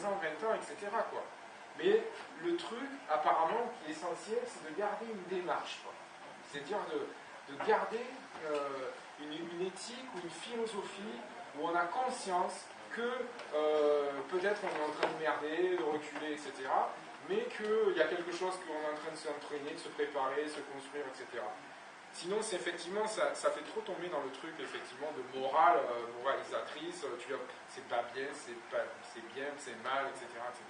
ans, 20 ans, etc. quoi. Mais le truc, apparemment, qui est essentiel, c'est de garder une démarche. C'est-à-dire de garder une éthique ou une philosophie où on a conscience que peut-être on est en train de merder, de reculer, etc. Mais qu'il y a quelque chose qu'on est en train de s'entraîner, de se préparer, de se construire, etc. Sinon, c'est effectivement, ça fait trop tomber dans le truc, effectivement, de morale, moralisatrice, c'est pas bien, c'est bien, c'est mal, etc. etc.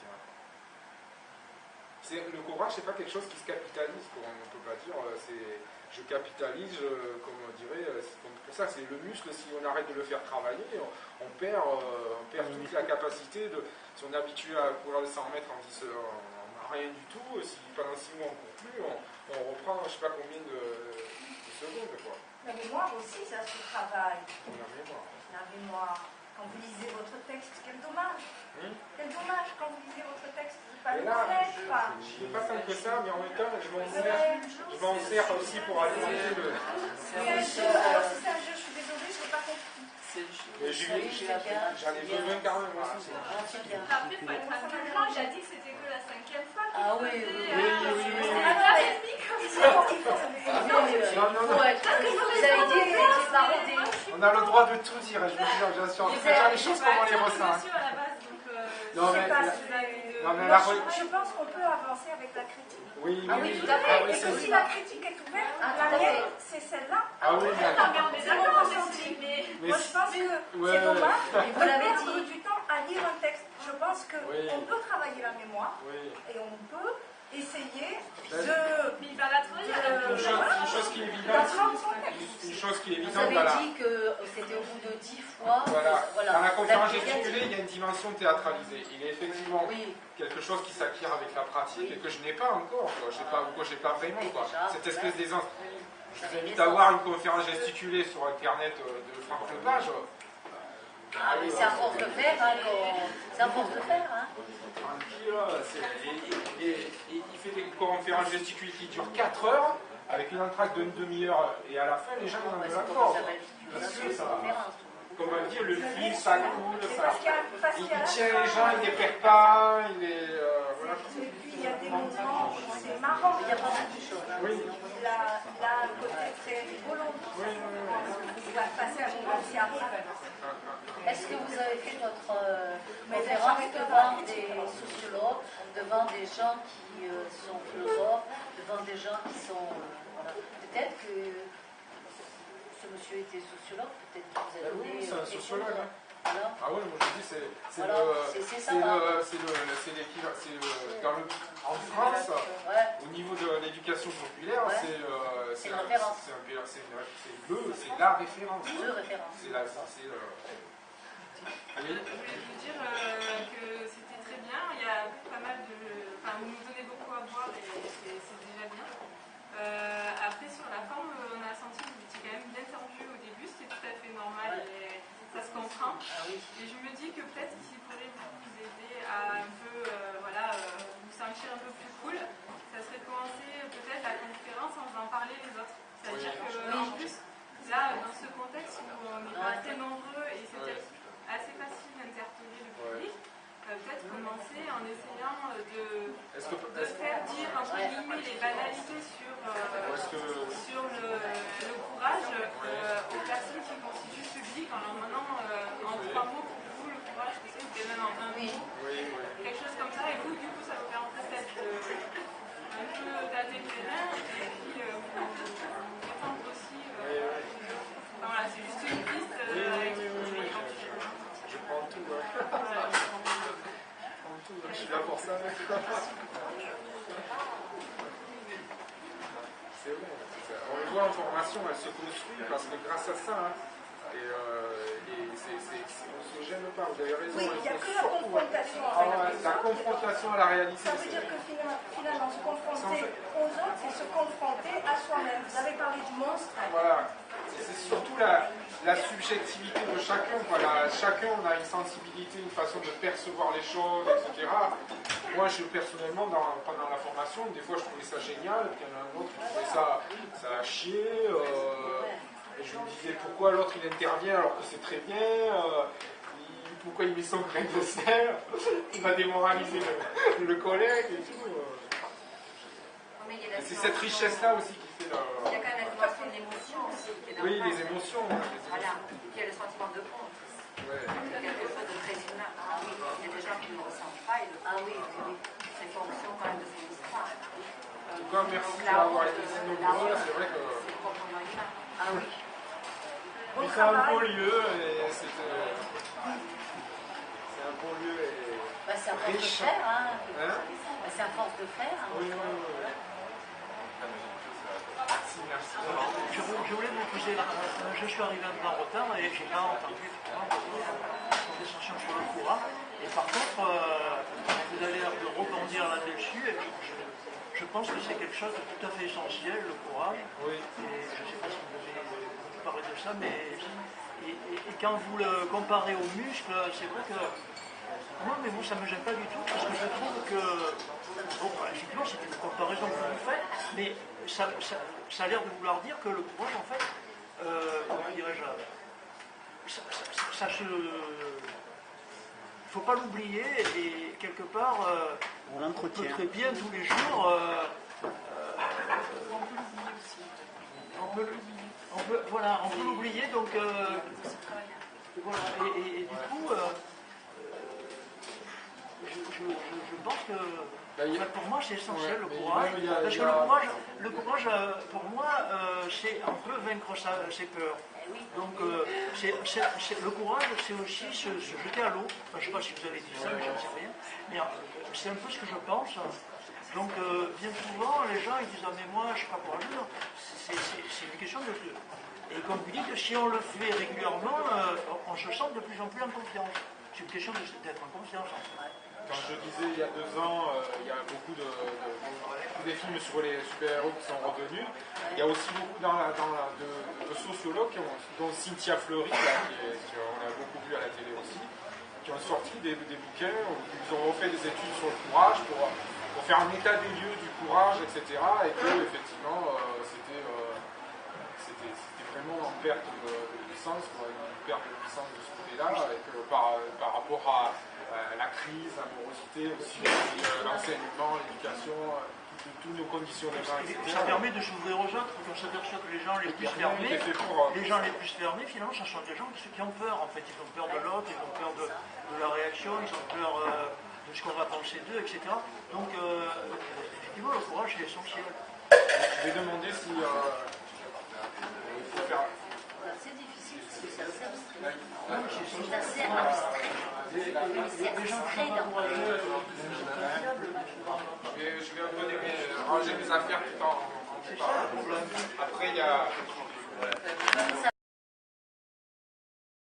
Le courage, c'est pas quelque chose qui se capitalise, on ne peut pas dire, je capitalise, comme on dirait, pour ça, c'est le muscle, si on arrête de le faire travailler, on perd toute la capacité si on est habitué à courir les 100 mètres en rien du tout, si pendant 6 mois on ne court plus, on reprend je ne sais pas combien de secondes. Quoi. La mémoire aussi, ça se travaille. La mémoire. La mémoire. Quand vous lisez votre texte, quel dommage. Quel dommage quand vous lisez votre texte. Et là, je ne fais pas tant que ça, mais en même temps, je m'en sers aussi pour aller lire le... Alors si c'est un jeu, je suis désolée, je n'ai pas compris. Mais j'en ai besoin quand même aussi. Après, il faut être indulgent, il a dit que c'était que la 5e fois. Ah oui, oui, oui. On a le droit de tout dire, je veux dire, bien sûr. On fait les choses comme on les ressent. Non, mais je pense qu'on peut avancer avec la critique. Oui, oui, tout à fait. Et que si la critique est ouverte, la mienne, c'est celle-là. Ah oui, c'est mon ressenti. Moi, je pense que c'est dommage de perdre du temps à lire un texte. Je pense qu'on peut travailler la mémoire et on peut essayer une chose qui est évidente. Une chose qui est évidente. Vous avez dit que c'était au bout de 10 fois. Voilà. Dans la conférence gesticulée, il y a une dimension théâtralisée. Il est effectivement quelque chose qui s'acquiert avec la pratique et que je n'ai pas encore. Je n'ai pas vraiment. Cette espèce d'aisance. Je vous invite à voir une conférence gesticulée sur Internet de Franck Lepage. Ah, mais c'est à force de faire, c'est à force de faire, il fait des conférences gesticulées qui durent 4 heures, avec une entracte d'une demi-heure, et à la fin, les gens ont de l'accord. Parce que ça, comme on dit, le fil, ça coule, il tient les gens, il ne les perd pas, il est... voilà. Et puis, il y a des moments où c'est marrant, il y a pas mal de choses. Oui. Il a un côté très rigolo. Il va passer à mon ancien après. Est-ce que vous avez fait votre conférence devant des sociologues, devant des gens qui sont philosophes, devant des gens qui sont... voilà. Peut-être que ce monsieur était sociologue, peut-être que vous avez donné... Oui, c'est un sociologue. Voilà. Ah oui, moi je dis c'est en France, au niveau de l'éducation populaire, c'est la référence. C'est la référence. Je voulais vous dire que c'était très bien. Il y a pas mal de... Enfin, vous nous donnez beaucoup à boire et c'est déjà bien. Après, sur la forme, on a senti que vous étiez quand même bien tendu au début. C'était tout à fait normal et ça se comprend. Et je me dis que peut-être qu'il pourrait vous aider à un peu, vous sentir un peu plus cool. Ça serait de commencer peut-être la conférence en faisant parler les autres. C'est-à-dire qu'en plus, là, dans ce contexte où on n'est pas très nombreux et c'est peut-être assez facile d'interpeller le public, peut-être commencer en essayant de faire dire entre guillemets les banalités sur le courage aux personnes qui constituent le public en leur demandant en 3 mots pour vous le courage, que c'est, ou même en 1 mot. Quelque chose comme ça, et vous, du coup, ça vous permettrait peut-être un peu tâter le terrain et puis vous détendre aussi. Enfin, voilà, c'est juste une piste avec je prends tout. Je suis là pour ça. C'est bon. On le voit en formation, elle se construit parce que grâce à ça, on ne se gêne pas, vous avez raison. Oui, il n'y a que la confrontation. La confrontation à la réalité. Ça veut dire que finalement, se confronter aux autres, c'est se confronter à soi-même. Vous avez parlé du monstre. Voilà. C'est surtout la subjectivité de chacun. Voilà. Chacun, on a une sensibilité, une façon de percevoir les choses, etc. Moi, personnellement, pendant la formation, des fois, je trouvais ça génial, puis il y en a un autre qui trouvait ça à chier. Et je me disais, pourquoi l'autre, il intervient alors que c'est très bien. pourquoi il met son grain de sel, il va démoraliser le collègue et tout. C'est cette richesse-là aussi qui fait le... Il y a quand même la dimension de l'émotion aussi. Oui, les émotions. Voilà, il y a le sentiment de honte. Ouais. C'est quelque chose de très humain. Ah oui, il y a des gens qui ne le ressentent pas. Et ah oui, c'est fonction quand même de son histoire. En tout cas, merci d'avoir été si nombreux. C'est vrai que... C'est proprement humain. Ah oui. C'est un beau lieu et c'est un beau lieu et c'est à force de faire, hein. C'est à force de faire. Hein. Oui. Merci. Je voulais vous poser, je suis arrivé un peu en retard et je n'ai pas entendu une discussion sur le courage. Et par contre, vous avez l'air de rebondir là-dessus. Je pense que c'est quelque chose de tout à fait essentiel, le courage. Oui. Et je ne sais pas si vous avez parlé de ça, mais et quand vous le comparez aux muscles, c'est vrai que moi, ça ne me gêne pas du tout, parce que je trouve que, bon, effectivement, c'est une comparaison que vous faites, mais ça a l'air de vouloir dire que le courage, en fait, comment dirais-je, ça se... Il ne faut pas l'oublier, et quelque part, on peut très bien tous les jours... on peut l'oublier, donc... voilà, et du coup... Je pense que pour moi c'est essentiel le courage, parce que le courage pour moi c'est un peu vaincre ses peurs. Donc le courage c'est aussi se jeter à l'eau. Enfin, je ne sais pas si vous avez dit ça, mais je ne sais rien. Mais c'est un peu ce que je pense. Donc bien souvent les gens ils disent ah mais moi je ne suis pas courageux. C'est une question de... Et comme vous dites, si on le fait régulièrement, on se sent de plus en plus en confiance. C'est une question d'être en confiance. Quand je disais il y a 2 ans, il y a beaucoup des films sur les super-héros qui sont revenus. Il y a aussi beaucoup de sociologues, dont Cynthia Fleury, qu'on a beaucoup vu à la télé aussi, qui ont sorti des bouquins où ils ont fait des études sur le courage pour faire un état des lieux du courage, etc. Et que effectivement, c'était vraiment en perte de puissance, une perte de puissance de ce côté-là, et que par rapport à la crise, la morosité, aussi l'enseignement, l'éducation, tous nos conditionnements, etc. Ça permet de s'ouvrir aux autres, on s'aperçoit que les gens les plus fermés, finalement, ce sont des gens qui ont peur, en fait. Ils ont peur de l'autre, ils ont peur de la réaction, ils ont peur de ce qu'on va penser d'eux, etc. Donc, effectivement, le courage est essentiel. Je vais demander si... il faut faire... C'est difficile parce que c'est assez abstrait. C'est assez abstrait. C'est très dangereux. Je vais ranger mes affaires tout en parlant. Après, il y a...